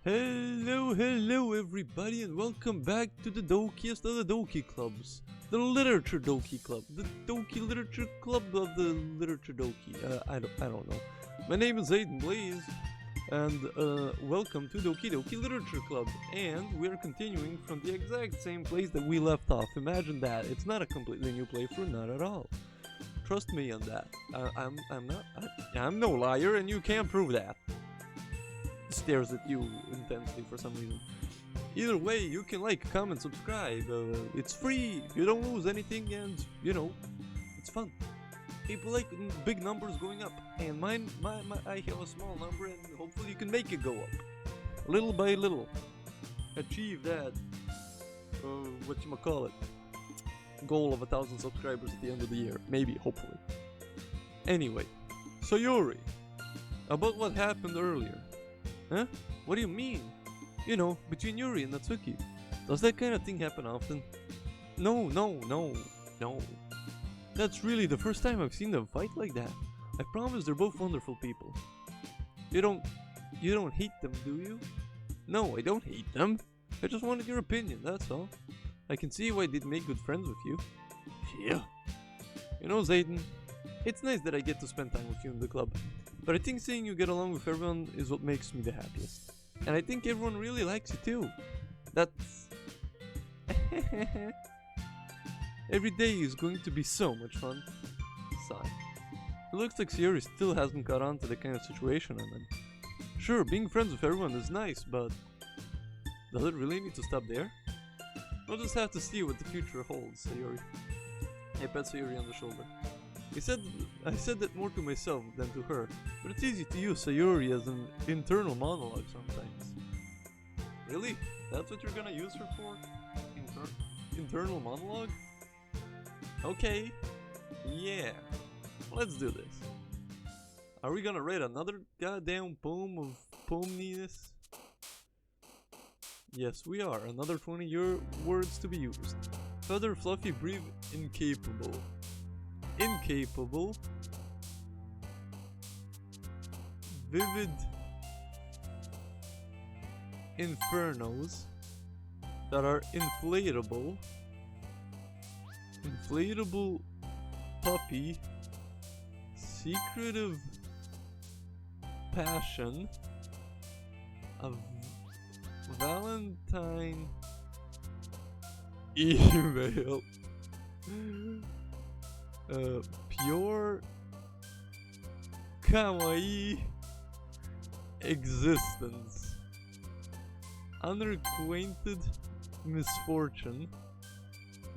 Hello everybody, and welcome back to the Dokiest of the Doki clubs. The Literature Doki Club. The Doki Literature Club of the Literature Doki. I don't know. My name is Aiden Blaze, and welcome to Doki Doki Literature Club. And we're continuing from the exact same place that we left off. Imagine that. It's not a completely new playthrough, not at all. Trust me on that. I'm no liar, and you can't prove that. Stares at you intensely for some reason. Either way, you can like, comment, subscribe. It's free. You don't lose anything, and you know, it's fun. People like big numbers going up, and mine, I have a small number, and hopefully you can make it go up, little by little. Achieve that. Whatchamacallit, goal of 1,000 subscribers at the end of the year, maybe, hopefully. Anyway, so Yuri, about what happened earlier. Huh? What do you mean? You know, between Yuri and Natsuki. Does that kind of thing happen often? No. That's really the first time I've seen them fight like that. I promise they're both wonderful people. You don't hate them, do you? No, I don't hate them. I just wanted your opinion, that's all. I can see why they'd make good friends with you. Yeah. You know, Zayden, it's nice that I get to spend time with you in the club. But I think seeing you get along with everyone is what makes me the happiest. And I think everyone really likes you too. That's... Every day is going to be so much fun. Sigh. It looks like Sayori still hasn't got on to the kind of situation I'm in. Sure, being friends with everyone is nice, but... does it really need to stop there? We'll just have to see what the future holds, Sayori. I pat Sayori on the shoulder. I said that more to myself than to her, but it's easy to use Sayori as an internal monologue sometimes. Really? That's what you're gonna use her for? Internal monologue? Okay. Yeah. Let's do this. Are we gonna write another goddamn poem of poemniness? Yes, we are. Another 20 words to be used. Feather, fluffy, brief, incapable. Incapable, vivid infernos that are inflatable, inflatable puppy, secretive passion, a Valentine email. Pure kawaii existence, unacquainted misfortune,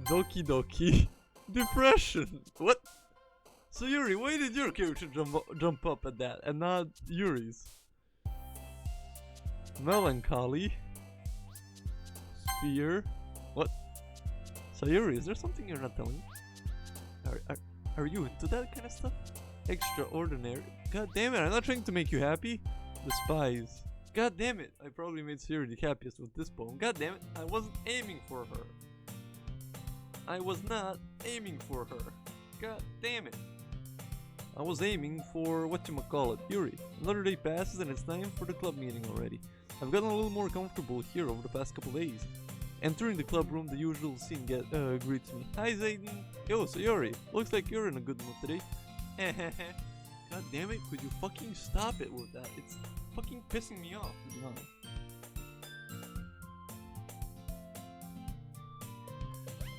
Doki Doki depression. What? So Yuri, why did your character jump up at that and not Yuri's? Melancholy, sphere. What? So Yuri, is there something you're not telling me? Are you into that kind of stuff? Extraordinary. God damn it, I'm not trying to make you happy. Despise. God damn it, I probably made Sayori the happiest with this poem. God damn it, I wasn't aiming for her. I was not aiming for her. God damn it. I was aiming for whatchamacallit, Yuri. Another day passes and it's time for the club meeting already. I've gotten a little more comfortable here over the past couple days. Entering the club room, the usual scene greets me. Hi Zayden! Yo, Sayori! Looks like you're in a good mood today. God damn it, could you fucking stop it with that? It's fucking pissing me off, to be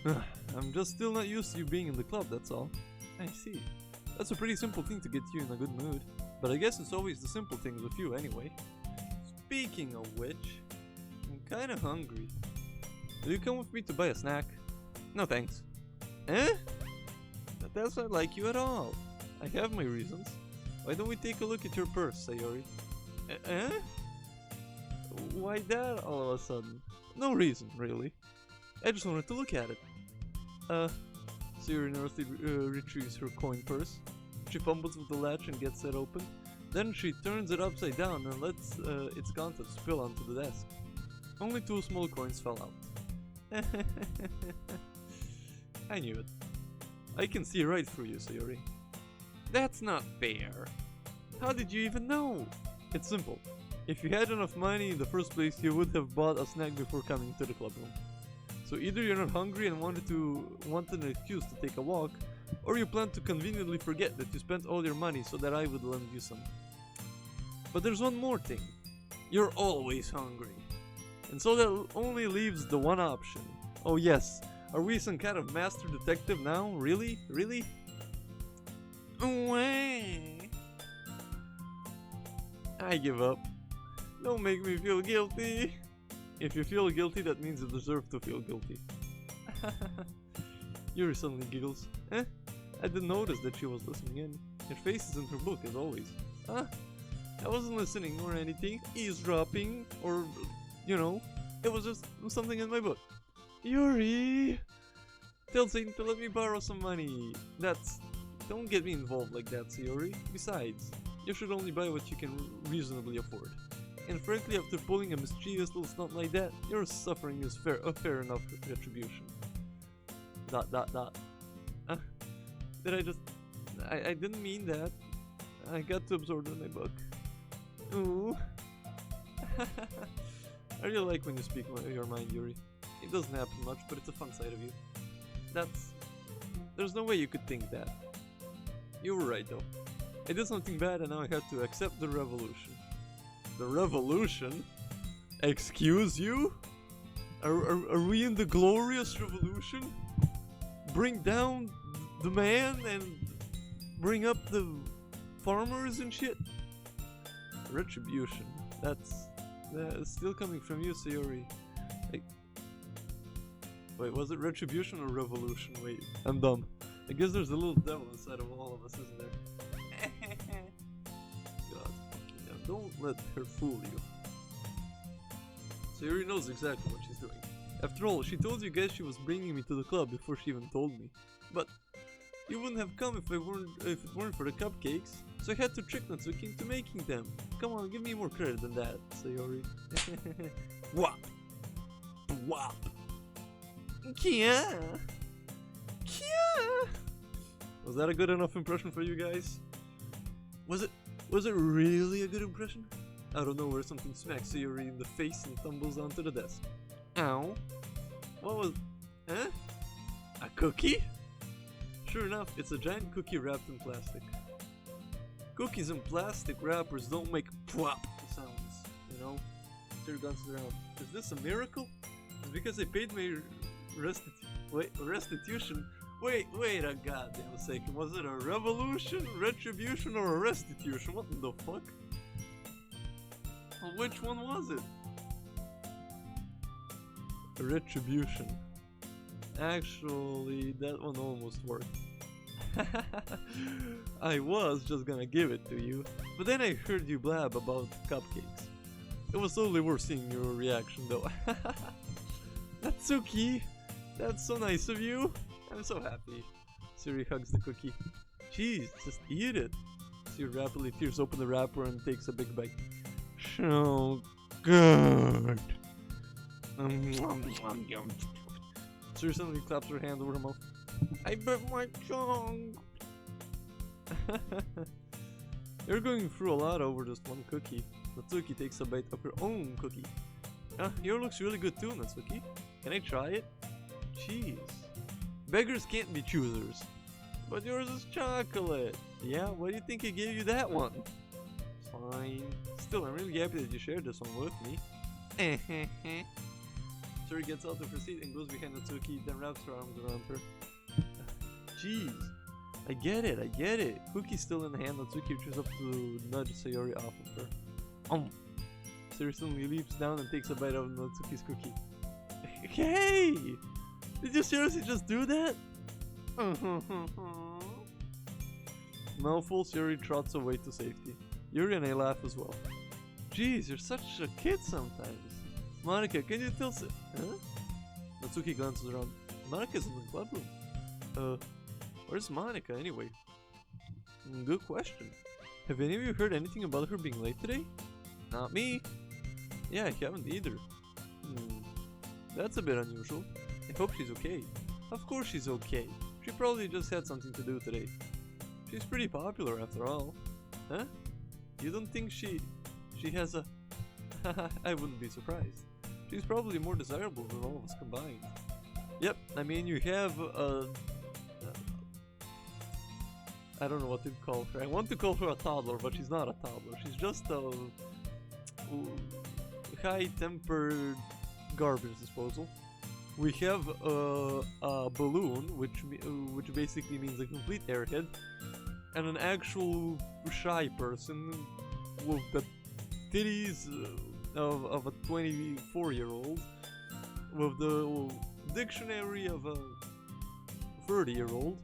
honest. I'm just still not used to you being in the club, that's all. I see. That's a pretty simple thing to get you in a good mood. But I guess it's always the simple things with you anyway. Speaking of which, I'm kinda hungry. Will you come with me to buy a snack? No thanks. Eh? That doesn't like you at all. I have my reasons. Why don't we take a look at your purse, Sayori? Eh? Why that all of a sudden? No reason, really. I just wanted to look at it. Sayori nervously retrieves her coin purse. She fumbles with the latch and gets it open. Then she turns it upside down and lets its contents spill onto the desk. Only 2 small coins fell out. I knew it. I can see right through you, Sayori. That's not fair. How did you even know? It's simple. If you had enough money in the first place, you would have bought a snack before coming to the club room. So either you're not hungry and want an excuse to take a walk, or you plan to conveniently forget that you spent all your money so that I would lend you some. But there's one more thing. You're always hungry. And so that only leaves the one option. Oh yes, are we some kind of master detective now? Really? Really? Away. I give up. Don't make me feel guilty. If you feel guilty, that means you deserve to feel guilty. Yuri suddenly giggles. I didn't notice that she was listening in. Her face is in her book, as always. Huh? I wasn't listening or anything, eavesdropping, or, you know, it was just something in my book. Yuri! Tell Satan to let me borrow some money. Don't get me involved like that, Sayori. Besides, you should only buy what you can reasonably afford. And frankly, after pulling a mischievous little stunt like that, your suffering is a fair enough retribution. ... Did I just... I didn't mean that. I got too absorbed in my book. Ooh. I really like when you speak your mind, Yuri. It doesn't happen much, but it's a fun side of you. There's no way you could think that. You were right, though. I did something bad and now I have to accept the revolution. The revolution? Excuse you? Are we in the glorious revolution? Bring down the man and bring up the farmers and shit? Retribution. That's still coming from you, Sayori. Wait, was it retribution or revolution? Wait, I'm dumb. I guess there's a little devil inside of all of us, isn't there? God, don't let her fool you. Sayori knows exactly what she's doing. After all, she told you guys she was bringing me to the club before she even told me. But you wouldn't have come if it weren't for the cupcakes, so I had to trick Natsuki into making them. Come on, give me more credit than that, Sayori. Whop! Whop! Kia! Kia! Was that a good enough impression for you guys? Was it really a good impression? I don't know where something smacks Sayori in the face and tumbles onto the desk. Ow. What was... Huh? A cookie? Sure enough, it's a giant cookie wrapped in plastic. Cookies in plastic wrappers don't make plop sounds, you know? Sir glances around. Is this a miracle? It's because I paid my restitution. Wait a goddamn second. Was it a revolution, retribution, or a restitution? What the fuck? Well, which one was it? Retribution. Actually, that one almost worked. I was just gonna give it to you, but then I heard you blab about cupcakes. It was totally worth seeing your reaction though. Natsuki! That's so nice of you! I'm so happy. Siri hugs the cookie. Jeez, just eat it. Siri rapidly tears open the wrapper and takes a big bite. So good! Siri suddenly claps her hand over her mouth. I bit my tongue! You're going through a lot over just one cookie. Natsuki takes a bite of her own cookie. Yours looks really good too, Natsuki. Can I try it? Jeez. Beggars can't be choosers. But yours is chocolate. Yeah, why do you think I gave you that one? Fine. Still, I'm really happy that you shared this one with me. Suri gets out of her seat and goes behind Natsuki, then wraps her arms around her. Jeez. I get it. Cookie's still in the hand. Natsuki reaches up to nudge Sayori off of her. Suri suddenly leaps down and takes a bite of Natsuki's cookie. Hey! Did you seriously just do that? Mouthful, Sayori trots away to safety. Yuri and I laugh as well. Jeez, you're such a kid sometimes. Monica, can you tell Huh? Natsuki glances around. Monica's in the club room. Where's Monica anyway? Good question. Have any of you heard anything about her being late today? Not me. Yeah, I haven't either. That's a bit unusual. I hope she's okay. Of course she's okay. She probably just had something to do today. She's pretty popular after all. Huh? You don't think she has a... I wouldn't be surprised. She's probably more desirable than all of us combined. Yep, I mean, you have I don't know what to call her. I want to call her a toddler, but she's not a toddler. She's just a high-tempered garbage disposal. We have a balloon, which basically means a complete airhead, and an actual shy person with the titties of a 24-year-old, with the dictionary of a 30-year-old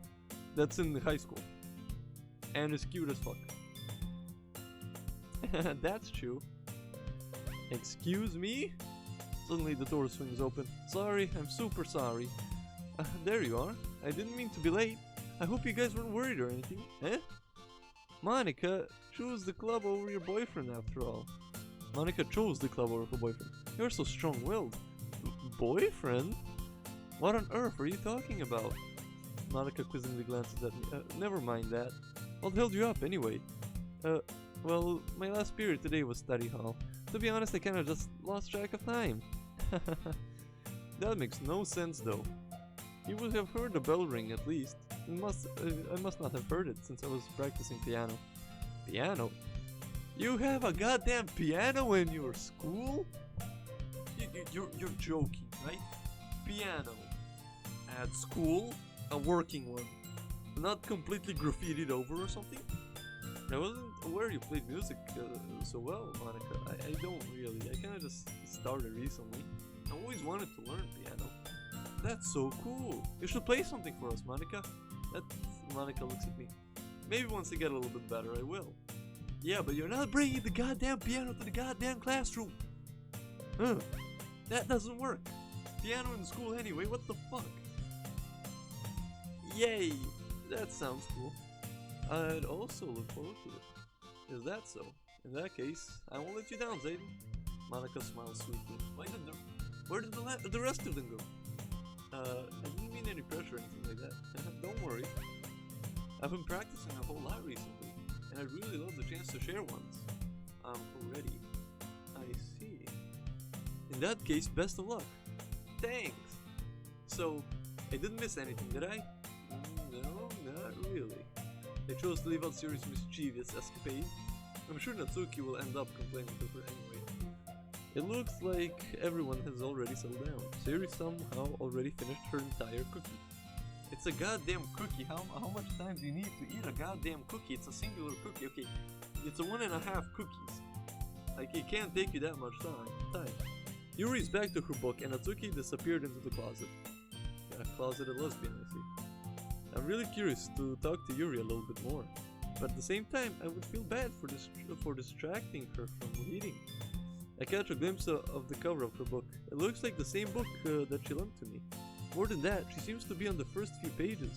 that's in high school, and is cute as fuck. That's true. Excuse me? Suddenly the door swings open. Sorry, I'm super sorry. There you are. I didn't mean to be late. I hope you guys weren't worried or anything. Eh? Monica, choose the club over your boyfriend after all. Monica chose the club over her boyfriend. You're so strong-willed. Boyfriend? What on earth are you talking about? Monica quizzingly glances at me. Never mind that. What held you up anyway? Well, my last period today was study hall. To be honest, I kinda just lost track of time. That makes no sense though. You would have heard the bell ring at least. I must not have heard it since I was practicing piano. Piano? You have a goddamn piano in your school? You're joking, right? Piano. At school? A working one. Not completely graffitied over or something? I wasn't aware you played music so well, Monica. I don't really. I kinda just started recently. I always wanted to learn piano. That's so cool. You should play something for us, Monica. Monica looks at me. Maybe once I get a little bit better, I will. Yeah, but you're not bringing the goddamn piano to the goddamn classroom. That doesn't work. Piano in school anyway, what the fuck? Yay! That sounds cool. I'd also look forward to it. Is that so? In that case, I won't let you down, Zayden. Monica smiles sweetly. Where did the rest of them go? I didn't mean any pressure or anything like that. Don't worry. I've been practicing a whole lot recently, and I'd really love the chance to share ones. I'm ready. I see. In that case, best of luck. Thanks! So, I didn't miss anything, did I? No, not really. I chose to leave out Siri's mischievous escapade. I'm sure Natsuki will end up complaining to her anyway. It looks like everyone has already settled down. Siri somehow already finished her entire cookie. It's a goddamn cookie. How much time do you need to eat a goddamn cookie? It's a singular cookie. Okay, it's a 1.5 cookies. Like, it can't take you that much time. Yuri's back to her book and Natsuki disappeared into the closet. Yeah, closeted lesbian, I see. I'm really curious to talk to Yuri a little bit more, but at the same time, I would feel bad for distracting her from reading. I catch a glimpse of the cover of her book. It looks like the same book that she lent to me. More than that, she seems to be on the first few pages.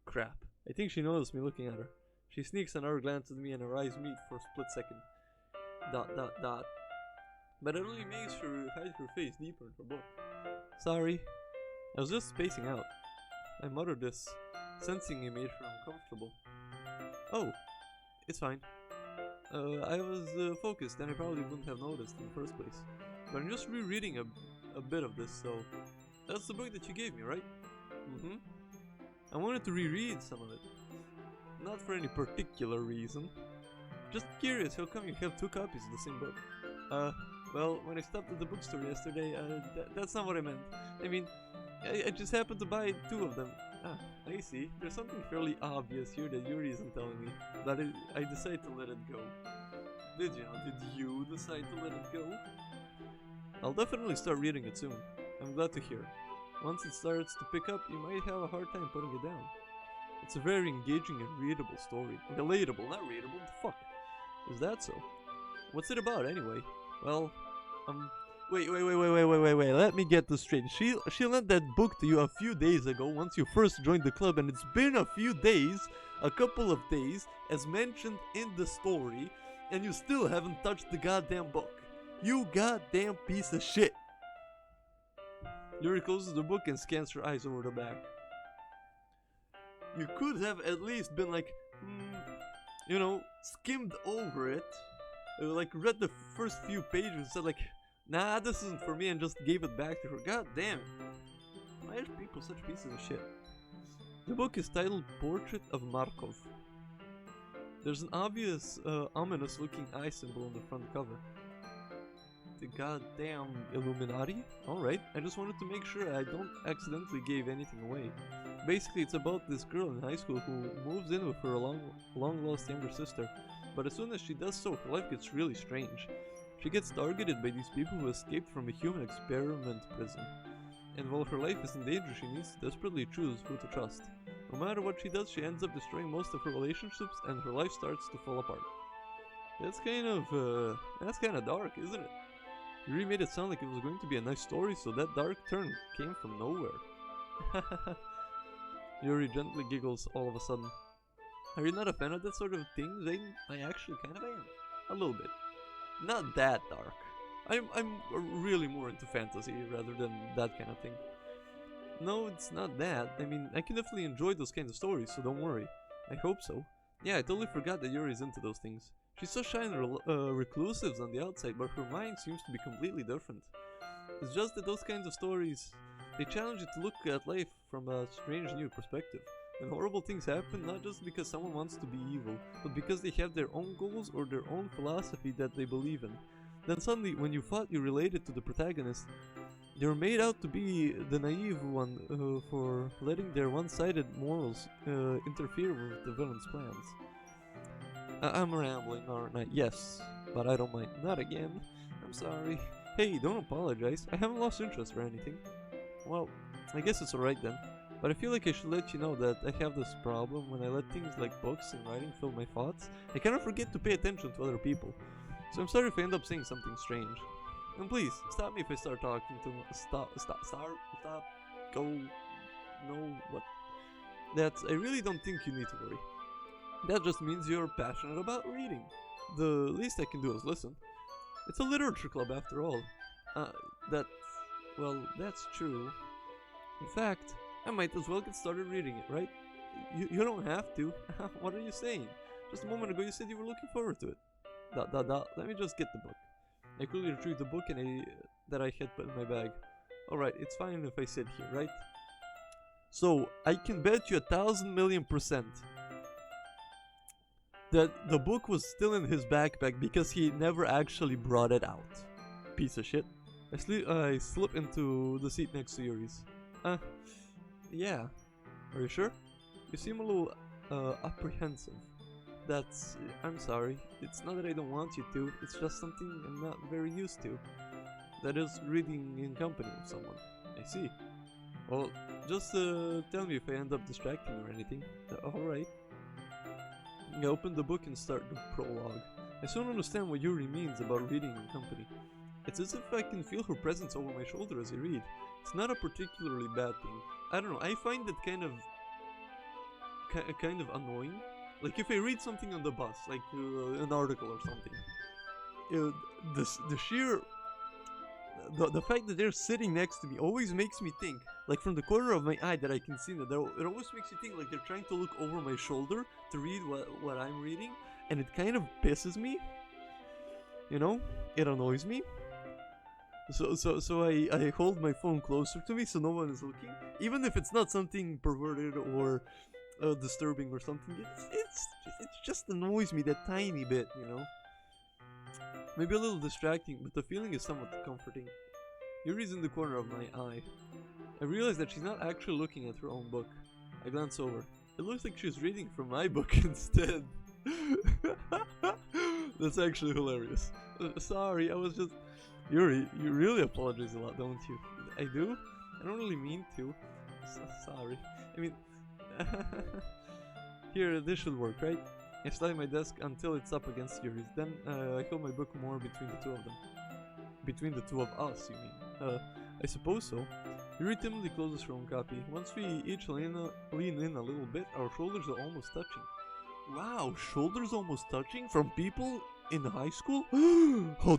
Crap. I think she noticed me looking at her. She sneaks another glance at me and her eyes meet for a split second. ... But it only makes her hide her face deeper in her book. Sorry. I was just spacing out. I muttered this, sensing it made her uncomfortable. Oh, it's fine. I was focused and I probably wouldn't have noticed in the first place. But I'm just rereading a bit of this, so... That's the book that you gave me, right? Mm-hmm. I wanted to reread some of it. Not for any particular reason. Just curious, how come you have 2 copies of the same book? Well, when I stopped at the bookstore yesterday, that's not what I meant. I mean, I just happened to buy 2 of them. I see. There's something fairly obvious here that Yuri isn't telling me, but I decided to let it go. Did you decide to let it go? I'll definitely start reading it soon. I'm glad to hear. Once it starts to pick up, you might have a hard time putting it down. It's a very engaging and readable story. Relatable, not readable, what the fuck? Is that so? What's it about anyway? Well, wait, let me get this straight. She lent that book to you a few days ago once you first joined the club, and it's been a few days, a couple of days, as mentioned in the story, and you still haven't touched the goddamn book. You goddamn piece of shit. Yuri closes the book and scans her eyes over the back. You could have at least been like, skimmed over it. I like read the first few pages and said like, nah, this isn't for me, and just gave it back to her. God damn it. Why are people such pieces of shit? The book is titled Portrait of Markov. There's an obvious, ominous looking eye symbol on the front cover. The goddamn Illuminati? Alright, I just wanted to make sure I don't accidentally give anything away. Basically, it's about this girl in high school who moves in with her long-lost younger sister. But as soon as she does so, her life gets really strange. She gets targeted by these people who escaped from a human experiment prison. And while her life is in danger, she needs to desperately choose who to trust. No matter what she does, she ends up destroying most of her relationships, and her life starts to fall apart. That's kind of dark, isn't it? You really made it sound like it was going to be a nice story, so that dark turn came from nowhere. Yuri gently giggles all of a sudden. Are you not a fan of that sort of thing, Zayden? I actually kind of am. A little bit. Not that dark. I'm really more into fantasy rather than that kind of thing. No, it's not that. I mean, I can definitely enjoy those kinds of stories, so don't worry. I hope so. Yeah, I totally forgot that Yuri's into those things. She's so shy and reclusive on the outside, but her mind seems to be completely different. It's just that those kinds of stories, they challenge you to look at life from a strange new perspective. And horrible things happen not just because someone wants to be evil, but because they have their own goals or their own philosophy that they believe in. Then suddenly, when you thought you related to the protagonist, they were made out to be the naive one for letting their one-sided morals interfere with the villain's plans. I'm rambling, aren't I? Yes, but I don't mind. Not again. I'm sorry. Hey, don't apologize. I haven't lost interest or anything. Well, I guess it's alright then. But I feel like I should let you know that I have this problem when I let things like books and writing fill my thoughts. I kind of forget to pay attention to other people. So I'm sorry if I end up saying something strange. And please, stop me if I start talking too much. Stop, go, no, what? I really don't think you need to worry. That just means you're passionate about reading. The least I can do is listen. It's a literature club after all. That's true. In fact, I might as well get started reading it, right? You don't have to. What are you saying? Just a moment ago you said you were looking forward to it. Let me just get the book. I quickly retrieved the book that I had put in my bag. Alright, it's fine if I sit here, right? So, I can bet you 1,000,000,000% that the book was still in his backpack because he never actually brought it out. Piece of shit. I slip into the seat next to Yuri's. Yeah. Are you sure? You seem a little, apprehensive. I'm sorry. It's not that I don't want you to, it's just something I'm not very used to. That is reading in company with someone. I see. Well, just tell me if I end up distracting or anything. Alright. I open the book and start the prologue. I soon understand what Yuri means about reading in company. It's as if I can feel her presence over my shoulder as I read. It's not a particularly bad thing. I don't know, I find it kind of annoying. Like if I read something on the bus, like an article or something, the fact that they're sitting next to me always makes me think, like from the corner of my eye that I can see that it always makes you think like they're trying to look over my shoulder to read what I'm reading, and it kind of pisses me. You know, it annoys me. So I hold my phone closer to me so no one is looking, even if it's not something perverted or disturbing or something. It just annoys me that tiny bit, you know. Maybe a little distracting, but the feeling is somewhat comforting. Yuri's in the corner of my eye. I realize that she's not actually looking at her own book. I glance over. It looks like she's reading from my book instead. That's actually hilarious. Sorry, I was just... Yuri, you really apologize a lot, don't you? I do? I don't really mean to. Sorry. I mean... Here, this should work, right? I slide my desk until it's up against Yuri's. Then I hold my book more between the two of them. Between the two of us, you mean? I suppose so. Yuri timidly closes her own copy. Once we each lean in a little bit, our shoulders are almost touching. Wow, shoulders almost touching? From people in high school? How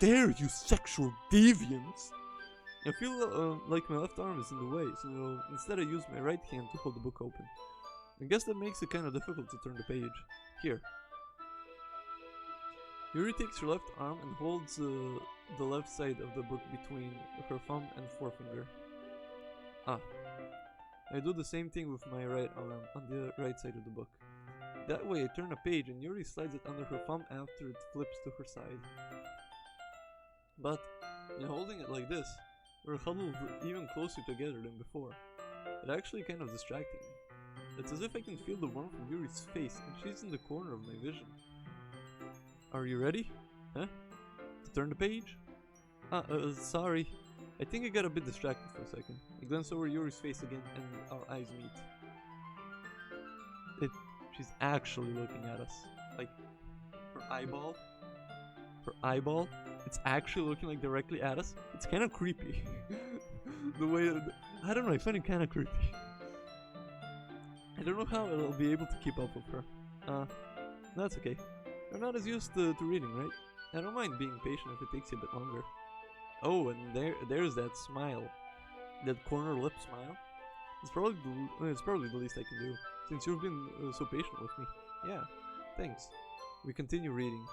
dare you, sexual deviants! I feel like my left arm is in the way, so instead I use my right hand to hold the book open. I guess that makes it kind of difficult to turn the page. Here. Yuri takes her left arm and holds the left side of the book between her thumb and forefinger. Ah. I do the same thing with my right arm on the right side of the book. That way I turn a page and Yuri slides it under her thumb after it flips to her side. But, in holding it like this, we're huddled even closer together than before. It actually kind of distracting me. It's as if I can feel the warmth from Yuri's face and she's in the corner of my vision. Are you ready? Huh? To turn the page? Sorry. I think I got a bit distracted for a second. I glance over Yuri's face again and our eyes meet. She's actually looking at us. Like, her eyeball, it's actually looking like directly at us. It's kind of creepy. The way, I don't know, I find it kind of creepy. I don't know how I'll be able to keep up with her. That's okay. You're not as used to reading, right? I don't mind being patient if it takes you a bit longer. Oh, and there's that smile. That corner lip smile. It's probably the least I can do, since you've been so patient with me. Yeah, thanks. We continue reading.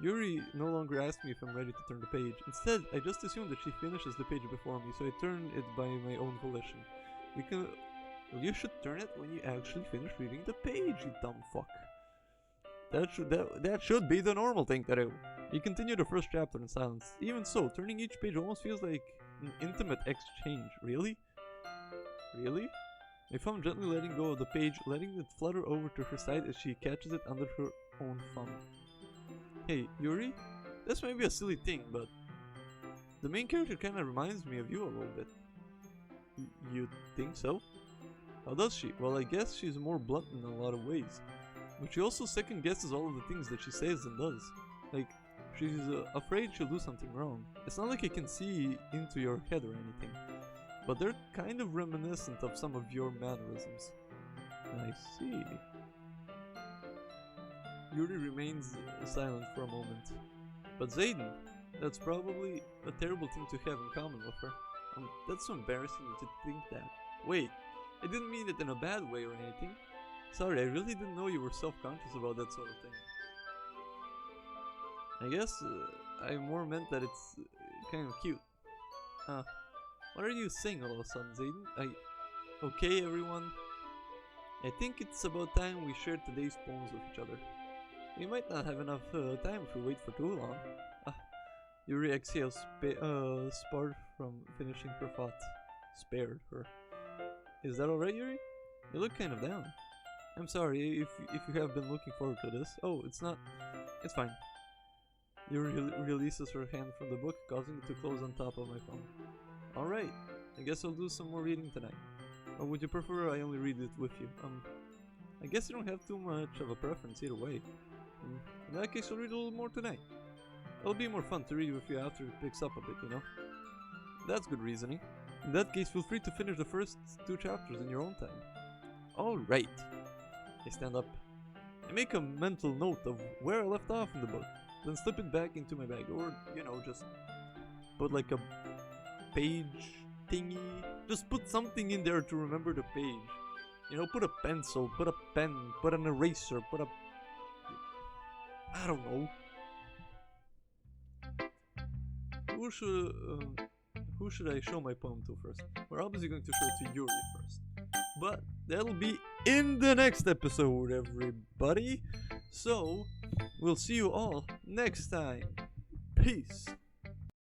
Yuri no longer asks me if I'm ready to turn the page. Instead, I just assume that she finishes the page before me, so I turn it by my own volition. Well, you should turn it when you actually finish reading the page, you dumb fuck. That should be the normal thing to do. You continue the first chapter in silence. Even so, turning each page almost feels like an intimate exchange. Really? Really? My thumb gently letting go of the page, letting it flutter over to her side as she catches it under her own thumb. Hey, Yuri? This may be a silly thing, but the main character kinda reminds me of you a little bit. You think so? How does she? Well, I guess she's more blunt in a lot of ways. But she also second guesses all of the things that she says and does. Like, she's afraid she'll do something wrong. It's not like I can see into your head or anything, but they're kind of reminiscent of some of your mannerisms. I see. Yuri remains silent for a moment. But Zayden, that's probably a terrible thing to have in common with her. That's so embarrassing to think that. Wait, I didn't mean it in a bad way or anything. Sorry, I really didn't know you were self-conscious about that sort of thing. I guess I more meant that it's kind of cute. What are you saying all of a sudden, Zayden? Okay, everyone. I think it's about time we shared today's poems with each other. We might not have enough time if we wait for too long. Yuri exhales, sparred from finishing her thought. Spared her. Is that alright, Yuri? You look kind of down. I'm sorry if you have been looking forward to this. Oh, it's not. It's fine. Yuri releases her hand from the book, causing it to close on top of my phone. Alright, I guess I'll do some more reading tonight. Or would you prefer I only read it with you? I guess you don't have too much of a preference either way. In that case, I'll read a little more tonight. It'll be more fun to read with you after it picks up a bit, you know? That's good reasoning. In that case, feel free to finish the first 2 chapters in your own time. Alright. I stand up. I make a mental note of where I left off in the book, then slip it back into my bag, or, you know, just put like a page thingy. Just put something in there to remember the page. You know, put a pencil, put a pen, put an eraser, put a... I don't know. Who should I show my poem to first? We're obviously going to show it to Yuri first. But that'll be in the next episode, everybody. So, we'll see you all next time. Peace.